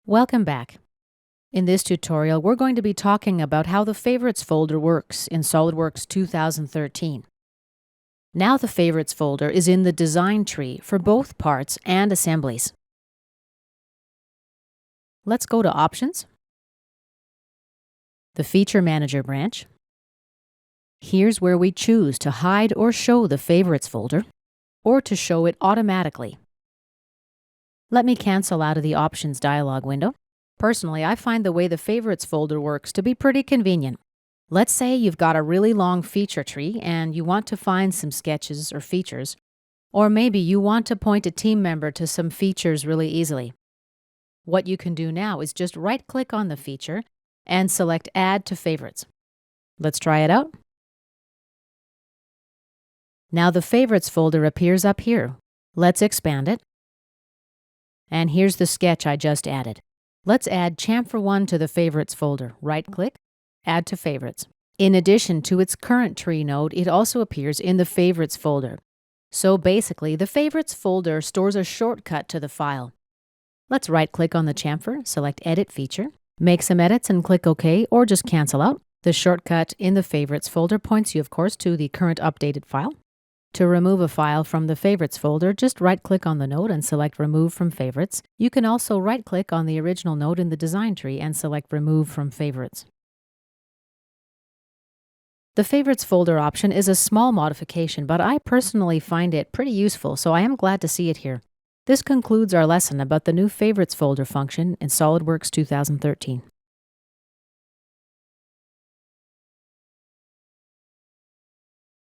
Welcome back. In this tutorial, we're going to be talking about how the Favorites folder works in SOLIDWORKS 2013. Now the Favorites folder is in the design tree for both parts and assemblies. Let's go to Options, the Feature Manager branch. Here's where we choose to hide or show the Favorites folder, or to show it automatically. Let me cancel out of the Options dialog window. Personally, I find the way the Favorites folder works to be pretty convenient. Let's say you've got a really long feature tree and you want to find some sketches or features, or maybe you want to point a team member to some features really easily. What you can do now is just right-click on the feature and select Add to Favorites. Let's try it out. Now the Favorites folder appears up here. Let's expand it. And here's the sketch I just added. Let's add Chamfer 1 to the Favorites folder. Right-click, Add to Favorites. In addition to its current tree node, it also appears in the Favorites folder. So basically, the Favorites folder stores a shortcut to the file. Let's right-click on the chamfer, select Edit Feature, make some edits and click OK, or just cancel out. The shortcut in the Favorites folder points you, of course, to the current updated file. To remove a file from the Favorites folder, just right-click on the node and select Remove from Favorites. You can also right-click on the original node in the design tree and select Remove from Favorites. The Favorites folder option is a small modification, but I personally find it pretty useful, so I am glad to see it here. This concludes our lesson about the new Favorites folder function in SOLIDWORKS 2013.